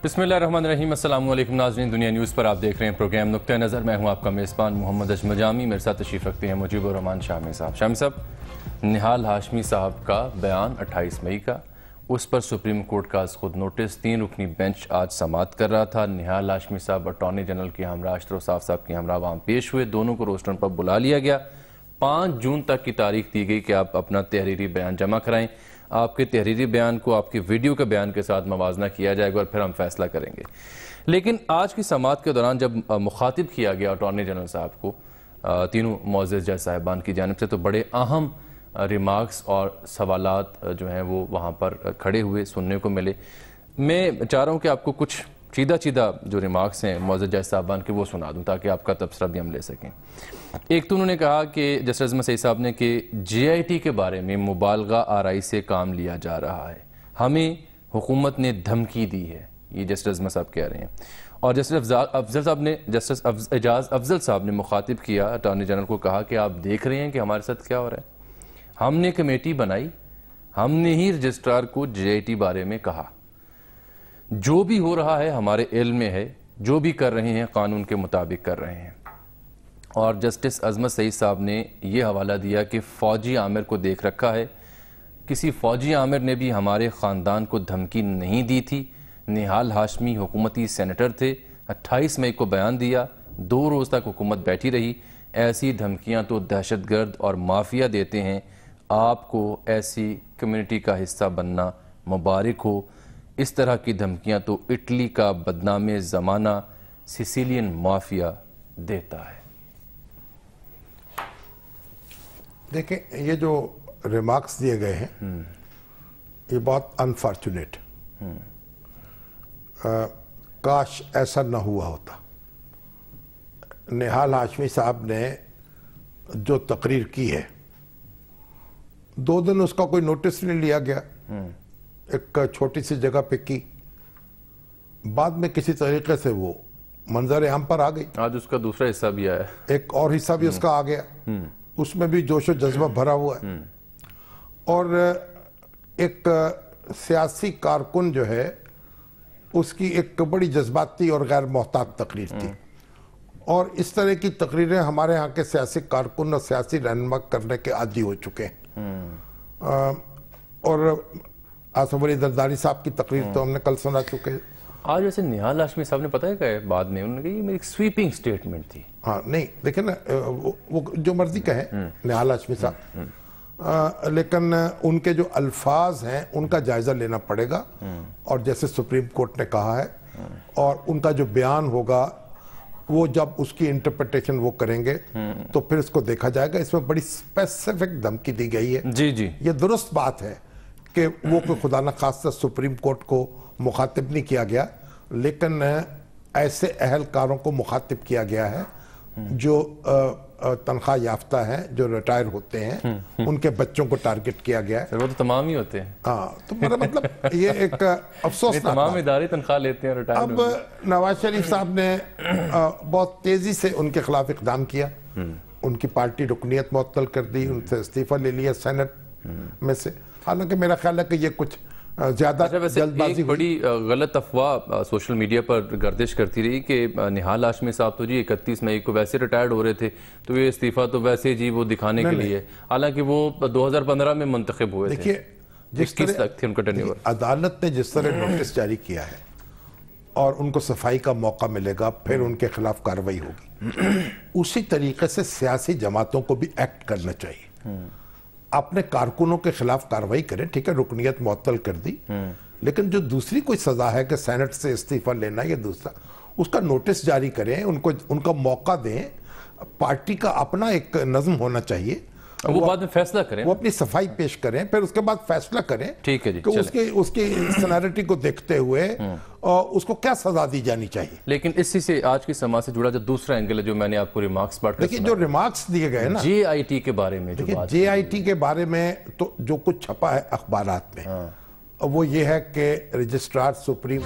बिस्मिल्लाहिर्रहमानिर्रहीम। अस्सलाम वालेकुम नाज़रीन, दुनिया न्यूज़ पर आप देख रहे हैं प्रोग्राम नुक्ते नज़र। मैं हूं आपका मेज़बान मोहम्मद अजमल जामी। मेरे साथ तशरीफ़ रखते हैं मुजीबुर रहमान शामी साहब। शामी साहब, निहाल हाशमी साहब का बयान 28 मई का, उस पर सुप्रीम कोर्ट का खुद नोटिस 3 रुकनी बेंच आज समाअत कर रहा था। निहाल हाशमी साहब अटॉर्नी जनरल के हमरा अशरफ साहब के हमरा वहाँ पेश हुए, दोनों को रोस्टर पर बुला लिया गया। 5 जून तक की तारीख दी गई कि आप अपना तहरीरी बयान जमा कराएं। आपके तहरीरी बयान को आपके वीडियो के बयान के साथ मवाजना किया जाएगा और फिर हम फैसला करेंगे। लेकिन आज की समाअत के दौरान जब मुखातिब किया गया अटॉर्नी जनरल साहब को तीनों मुअज़्ज़ज़ जज साहिबान की जानिब से, तो बड़े अहम रिमार्क्स और सवालात जो हैं वो वहाँ पर खड़े हुए सुनने को मिले। मैं चाह रहा हूँ कि आपको कुछ सीधा जो रिमार्क्स हैं मुअज़्ज़ज़ जज साहिबान के वो सुना दूँ ताकि आपका तबसरा भी हम ले सकें। एक तो उन्होंने कहा कि जस्टिस अज़मत सईद साहब ने कि JIT के बारे में मुबालगा आराई से काम लिया जा रहा है, हमें हुकूमत ने धमकी दी है, ये जस्टिस अज़मत साहब कह रहे हैं। और जस्टिस एजाज अफजल साहब ने मुखातिब किया अटॉर्नी जनरल को, कहा कि आप देख रहे हैं कि हमारे साथ क्या हो रहा है, हमने कमेटी बनाई, हमने ही रजिस्ट्रार को JIT बारे में कहा, जो भी हो रहा है हमारे इल्म में है, जो भी कर रहे हैं कानून के मुताबिक कर रहे हैं। और जस्टिस अज़मत सईद साहब ने यह हवाला दिया कि फ़ौजी आमिर को देख रखा है, किसी फ़ौजी आमिर ने भी हमारे ख़ानदान को धमकी नहीं दी थी। निहाल हाशमी हुकूमती सेनेटर थे, 28 मई को बयान दिया, 2 रोज़ तक हुकूमत बैठी रही। ऐसी धमकियां तो दहशतगर्द और माफिया देते हैं, आपको ऐसी कम्युनिटी का हिस्सा बनना मुबारक हो। इस तरह की धमकियां तो इटली का बदनामे ज़माना सिसिलियन माफिया देता है। देखें, ये जो रिमार्क्स दिए गए हैं ये बहुत अनफॉर्चुनेट, काश ऐसा न हुआ होता। निहाल हाशमी साहब ने जो तकरीर की है, 2 दिन उसका कोई नोटिस नहीं लिया गया, एक छोटी सी जगह पे की, बाद में किसी तरीके से वो मंजर आम पर आ गई। आज उसका दूसरा हिस्सा भी आया, एक और हिस्सा भी उसका आ गया, उसमें भी जोश और जज्बा भरा हुआ है। और एक सियासी कारकुन जो है उसकी एक बड़ी जज्बाती और गैर मोहतात तकरीर थी। और इस तरह की तकरीरें हमारे यहाँ के सियासी कारकुन और सियासी रहनुमा करने के आदी हो चुके हैं। और आसफ अली दरदारी साहब की तकरीर तो हमने कल सुना चुके हैं। आज वैसे निहाल हाशमी साहब ने पता है क्या बाद में उन्होंने कहा ये मेरी स्वीपिंग स्टेटमेंट थी। हाँ, नहीं देखिए ना, वो जो मर्जी कहे निहाल हाशमी साहब, लेकिन उनके जो अल्फाज हैं उनका जायजा लेना पड़ेगा। और जैसे सुप्रीम कोर्ट ने कहा है, और उनका जो बयान होगा वो जब उसकी इंटरप्रिटेशन वो करेंगे तो फिर इसको देखा जाएगा। इसमें बड़ी स्पेसिफिक धमकी दी गई है। जी, ये दुरुस्त बात है कि वो कोई खुदा न खास्ता सुप्रीम कोर्ट को मुखातिब नहीं किया गया, लेकिन ऐसे अहलकारों को मुखातिब किया गया है जो तनख्वाह याफ्ता हैं, जो रिटायर होते हैं, उनके बच्चों को टारगेट किया गया है। वो तो तमाम ही होते हैं। हाँ, तो मेरा मतलब ये एक अफसोस, तमाम इदारे तनख्वाह लेते हैं रिटायर। अब नवाज शरीफ साहब ने बहुत तेजी से उनके खिलाफ इकदाम किया, उनकी पार्टी रुकनीत मुअत्तल कर दी, उनसे इस्तीफा ले लिया सेनेट में से। हालांकि मेरा ख्याल है कि ये कुछ ज्यादा जल्दबाजी। एक बड़ी गलत अफवाह सोशल मीडिया पर गर्दिश करती रही कि निहाल हाशमी साहब तो जी 31 मई को वैसे रिटायर्ड हो रहे थे, तो ये इस्तीफा तो वैसे जी वो दिखाने के लिए, हालांकि वो 2015 में मुंतखब हुए थे। देखिए, जिस तरह अदालत ने जिस तरह नोटिस जारी किया है और उनको सफाई का मौका मिलेगा, फिर उनके खिलाफ कार्रवाई होगी, उसी तरीके से सियासी जमातों को भी एक्ट करना चाहिए। अपने कारकुनों के खिलाफ कार्रवाई करें, ठीक है, रुकनीत मुअत्तल कर दी, लेकिन जो दूसरी कोई सजा है कि सेनेट से इस्तीफा लेना या दूसरा, उसका नोटिस जारी करें, उनको उनका मौका दें। पार्टी का अपना एक नज़्म होना चाहिए, वो बाद में फैसला करें, वो अपनी सफाई पेश करें, फिर उसके बाद फैसला करें, ठीक है जी, कि उसकी सिनेरिटी को देखते हुए उसको क्या सजा दी जानी चाहिए। लेकिन इसी से आज की समाज से जुड़ा जो दूसरा एंगल है, जो मैंने आपको रिमार्क्स पढ़, देखिए जो रिमार्क्स दिए गए ना JIT के बारे में, देखिए JIT के बारे में तो जो कुछ छपा है अखबारात में, वो ये है कि रजिस्ट्रार सुप्रीम